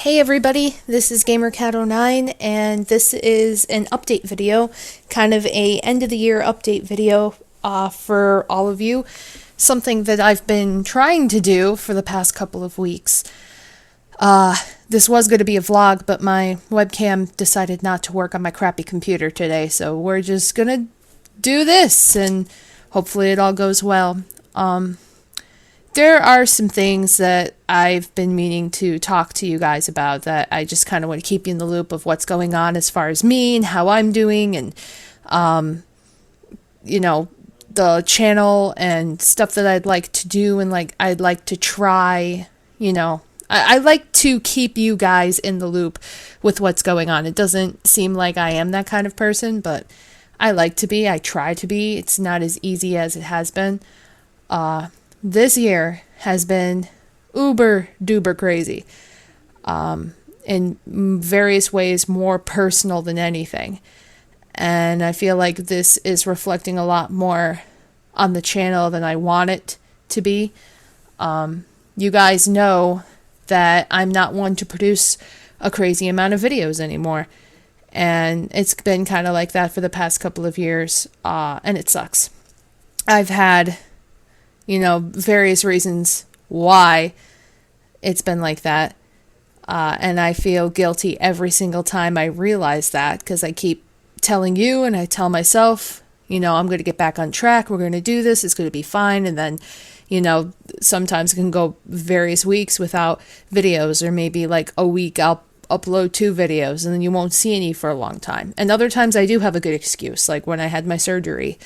Hey everybody, this is GamerCat09 and this is an update video, kind of a end of the year update video for all of you. Something that I've been trying to do for the past couple of weeks. This was going to be a vlog, but my webcam decided not to work on my crappy computer today, so we're just going to do this and hopefully it all goes well. There are some things that I've been meaning to talk to you guys about that I just kind of want to keep you in the loop of what's going on as far as me and how I'm doing and, the channel and stuff that I'd like to do and I'd like to try, I like to keep you guys in the loop with what's going on. It doesn't seem like I am that kind of person, but I like to be. I try to be. It's not as easy as it has been. This year has been uber duper crazy, in various ways more personal than anything. And I feel like this is reflecting a lot more on the channel than I want it to be. You guys know that I'm not one to produce a crazy amount of videos anymore. And it's been kind of like that for the past couple of years, and it sucks. I've had various reasons why it's been like that. And I feel guilty every single time I realize that because I keep telling you and I tell myself, I'm going to get back on track. We're going to do this. It's going to be fine. And then, sometimes it can go various weeks without videos, or maybe like a week I'll upload 2 videos and then you won't see any for a long time. And other times I do have a good excuse, like when I had my surgery.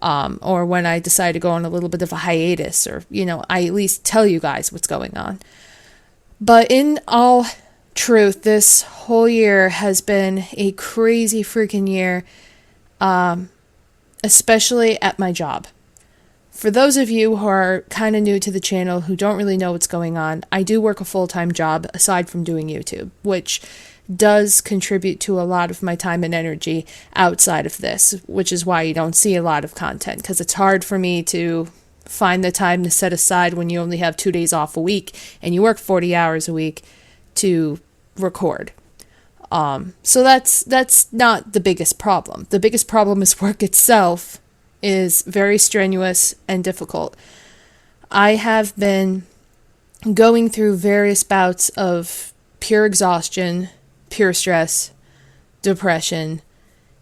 Or when I decide to go on a little bit of a hiatus, or, I at least tell you guys what's going on. But in all truth, this whole year has been a crazy freaking year, especially at my job. For those of you who are kind of new to the channel, who don't really know what's going on, I do work a full-time job aside from doing YouTube, which does contribute to a lot of my time and energy outside of this, which is why you don't see a lot of content, because it's hard for me to find the time to set aside when you only have 2 days off a week and you work 40 hours a week to record. So that's not the biggest problem. The biggest problem is work itself is very strenuous and difficult. I have been going through various bouts of pure exhaustion, pure stress, depression,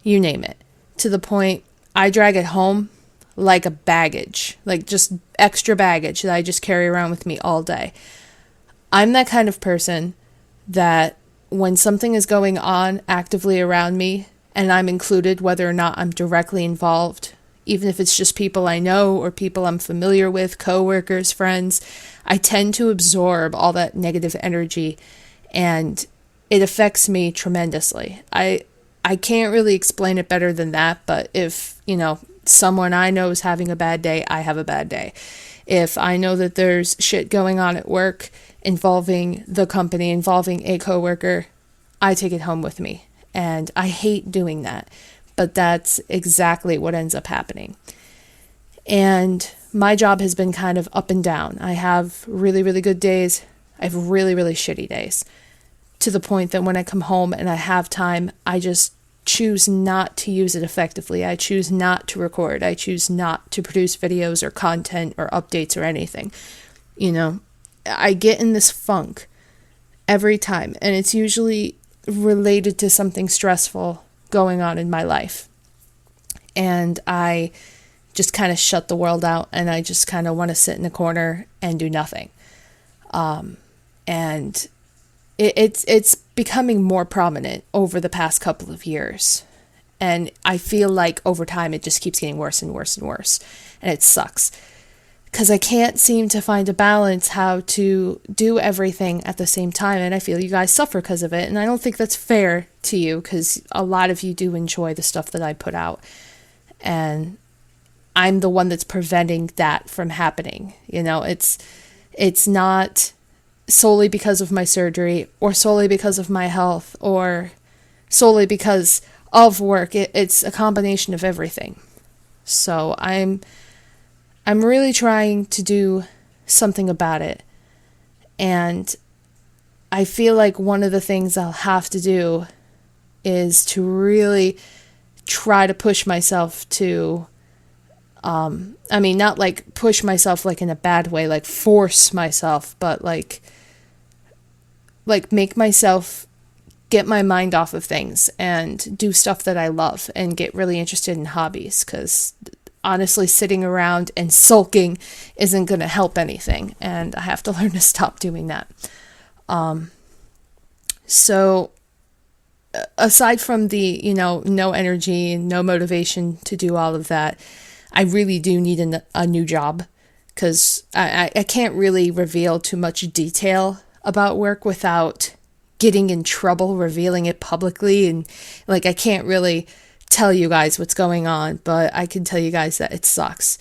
you name it, to the point I drag it home like a baggage, like just extra baggage that I just carry around with me all day. I'm that kind of person that when something is going on actively around me, and I'm included, whether or not I'm directly involved, even if it's just people I know or people I'm familiar with, coworkers, friends, I tend to absorb all that negative energy, and it affects me tremendously. I can't really explain it better than that, but if, someone I know is having a bad day, I have a bad day. If I know that there's shit going on at work involving the company, involving a coworker, I take it home with me. And I hate doing that, but that's exactly what ends up happening. And my job has been kind of up and down. I have really, really good days. I have really, really shitty days. To the point that when I come home and I have time, I just choose not to use it effectively. I choose not to record. I choose not to produce videos or content or updates or anything. I get in this funk every time, and it's usually related to something stressful going on in my life. And I just kind of shut the world out, and I just kind of want to sit in a corner and do nothing. And it's becoming more prominent over the past couple of years. And I feel like over time it just keeps getting worse and worse and worse. And it sucks. Because I can't seem to find a balance how to do everything at the same time. And I feel you guys suffer because of it. And I don't think that's fair to you, because a lot of you do enjoy the stuff that I put out. And I'm the one that's preventing that from happening. It's not solely because of my surgery, or solely because of my health, or solely because of work. It's a combination of everything. So I'm really trying to do something about it. And I feel like one of the things I'll have to do is to really try to push myself to, I mean, not like push myself like in a bad way, like force myself, but like make myself get my mind off of things and do stuff that I love and get really interested in hobbies, because honestly, sitting around and sulking isn't going to help anything, and I have to learn to stop doing that. So aside from the, no energy and no motivation to do all of that, I really do need a new job, because I can't really reveal too much detail about work without getting in trouble revealing it publicly. And like, I can't really tell you guys what's going on, but I can tell you guys that it sucks.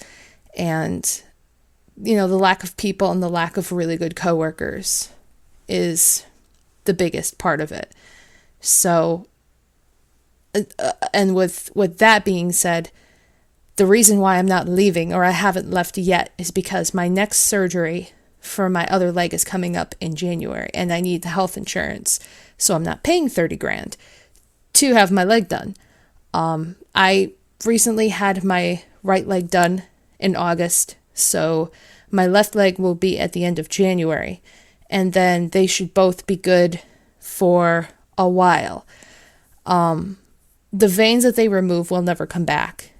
And, the lack of people and the lack of really good coworkers is the biggest part of it. So, and with that being said, the reason why I'm not leaving, or I haven't left yet, is because my next surgery for my other leg is coming up in January, and I need the health insurance. So I'm not paying $30,000 to have my leg done. I recently had my right leg done in August, so my left leg will be at the end of January, and then they should both be good for a while. The veins that they remove will never come back,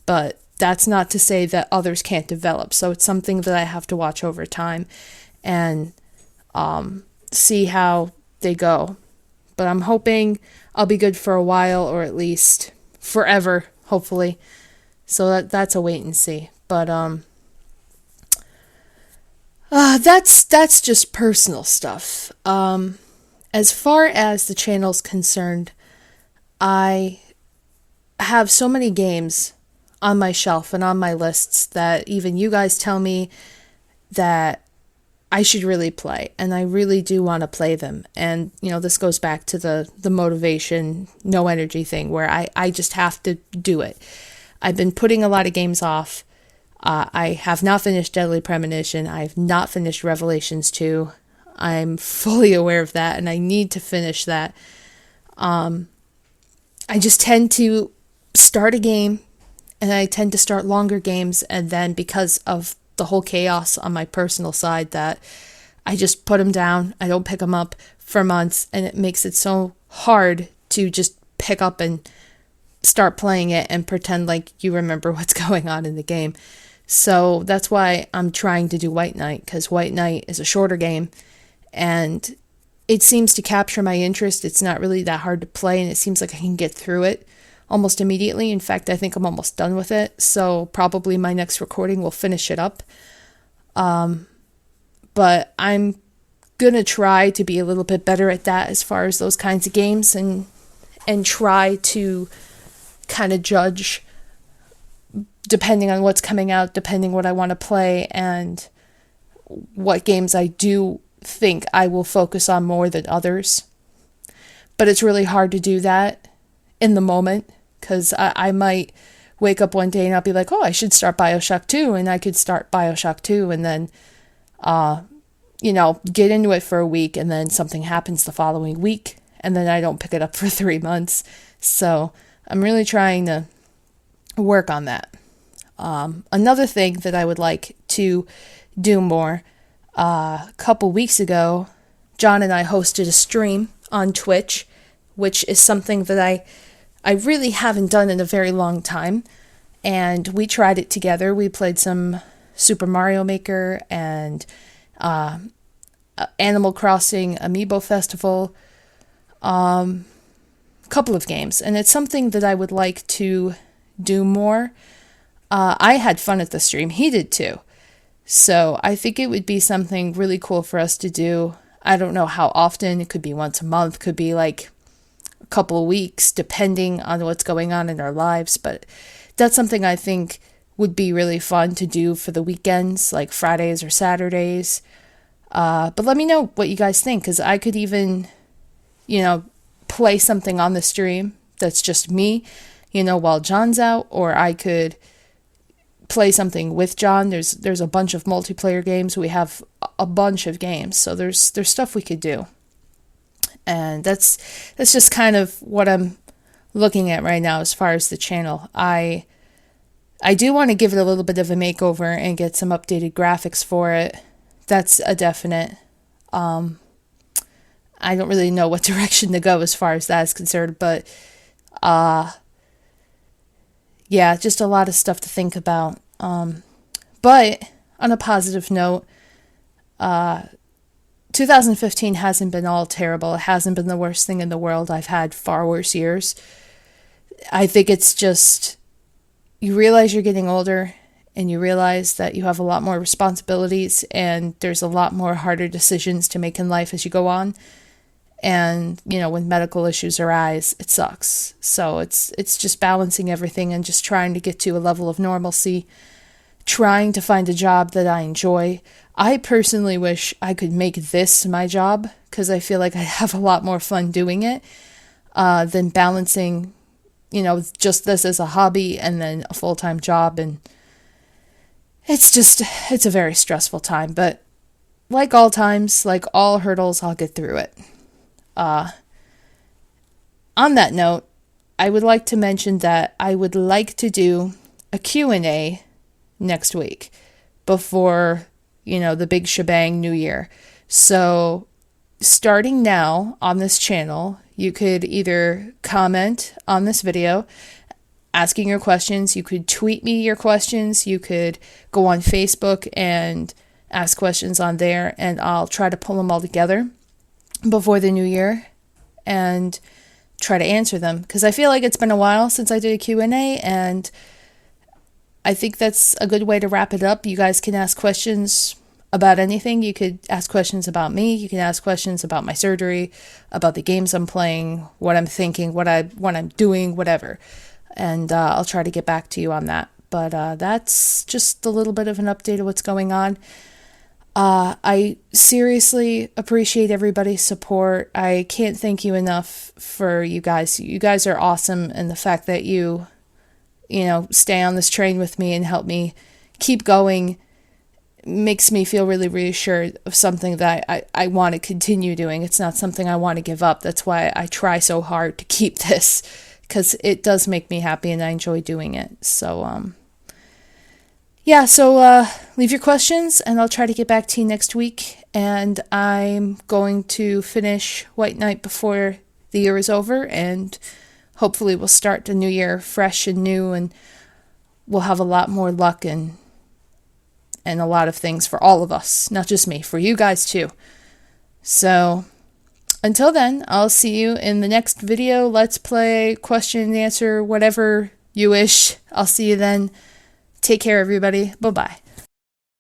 but that's not to say that others can't develop. So it's something that I have to watch over time and see how they go. But I'm hoping I'll be good for a while, or at least forever, hopefully. So that's a wait and see. But that's just personal stuff. As far as the channel's concerned, I have so many games on my shelf and on my lists that even you guys tell me that I should really play, and I really do want to play them. And this goes back to the motivation, no energy thing, where I just have to do it. I've been putting a lot of games off. I have not finished Deadly Premonition. I have not finished Revelations 2. I'm fully aware of that, and I need to finish that. I just tend to start a game, and I tend to start longer games, and then because of the whole chaos on my personal side, that I just put them down. I don't pick them up for months, and it makes it so hard to just pick up and start playing it and pretend like you remember what's going on in the game. So that's why I'm trying to do White Knight, because White Knight is a shorter game, and it seems to capture my interest. It's not really that hard to play, and it seems like I can get through it almost immediately. In fact, I think I'm almost done with it, so probably my next recording will finish it up. But I'm gonna try to be a little bit better at that as far as those kinds of games, and try to kind of judge depending on what's coming out, depending what I want to play, and what games I do think I will focus on more than others. But it's really hard to do that in the moment, because I might wake up one day and I'll be like, oh, I should start BioShock 2, and I could start BioShock 2 and then, get into it for a week, and then something happens the following week, and then I don't pick it up for 3 months. So I'm really trying to work on that. Another thing that I would like to do more, a couple weeks ago, John and I hosted a stream on Twitch, which is something that I really haven't done in a very long time, and we tried it together. We played some Super Mario Maker and Animal Crossing Amiibo Festival, couple of games, and it's something that I would like to do more. I had fun at the stream. He did too. So I think it would be something really cool for us to do. I don't know how often. It could be once a month, could be like a couple of weeks, depending on what's going on in our lives. But that's something I think would be really fun to do for the weekends, like Fridays or Saturdays. But let me know what you guys think, because I could even, play something on the stream that's just me, while John's out, or I could play something with John. There's a bunch of multiplayer games. We have a bunch of games, so there's stuff we could do. And that's just kind of what I'm looking at right now as far as the channel. I do want to give it a little bit of a makeover and get some updated graphics for it. That's a definite. I don't really know what direction to go as far as that is concerned, but yeah, just a lot of stuff to think about. But on a positive note, 2015 hasn't been all terrible. It hasn't been the worst thing in the world. I've had far worse years. I think it's just, you realize you're getting older and you realize that you have a lot more responsibilities and there's a lot more harder decisions to make in life as you go on. And, you know, when medical issues arise, it sucks. So it's just balancing everything and just trying to get to a level of normalcy, trying to find a job that I enjoy. I personally wish I could make this my job because I feel like I have a lot more fun doing it than balancing, you know, just this as a hobby and then a full-time job. And it's a very stressful time. But like all times, like all hurdles, I'll get through it. On that note, I would like to mention that I would like to do a Q&A next week before, you know, the big shebang New Year. So starting now on this channel, you could either comment on this video asking your questions, you could tweet me your questions, you could go on Facebook and ask questions on there, and I'll try to pull them all together before the new year and try to answer them, because I feel like it's been a while since I did a Q&A, and I think that's a good way to wrap it up. You guys can ask questions about anything. You could ask questions about me. You can ask questions about my surgery, about the games I'm playing, what I'm thinking, what I'm doing, whatever. And I'll try to get back to you on that. But that's just a little bit of an update of what's going on. I seriously appreciate everybody's support. I can't thank you enough for you guys. You guys are awesome, and the fact that you know, stay on this train with me and help me keep going makes me feel really reassured of something that I want to continue doing. It's not something I want to give up. That's why I try so hard to keep this, because it does make me happy and I enjoy doing it. So, yeah, so leave your questions and I'll try to get back to you next week. And I'm going to finish White Knight before the year is over, and hopefully we'll start the new year fresh and new, and we'll have a lot more luck and a lot of things for all of us, not just me, for you guys too. So until then, I'll see you in the next video. Let's play, question and answer, whatever you wish. I'll see you then. Take care, everybody. Bye-bye.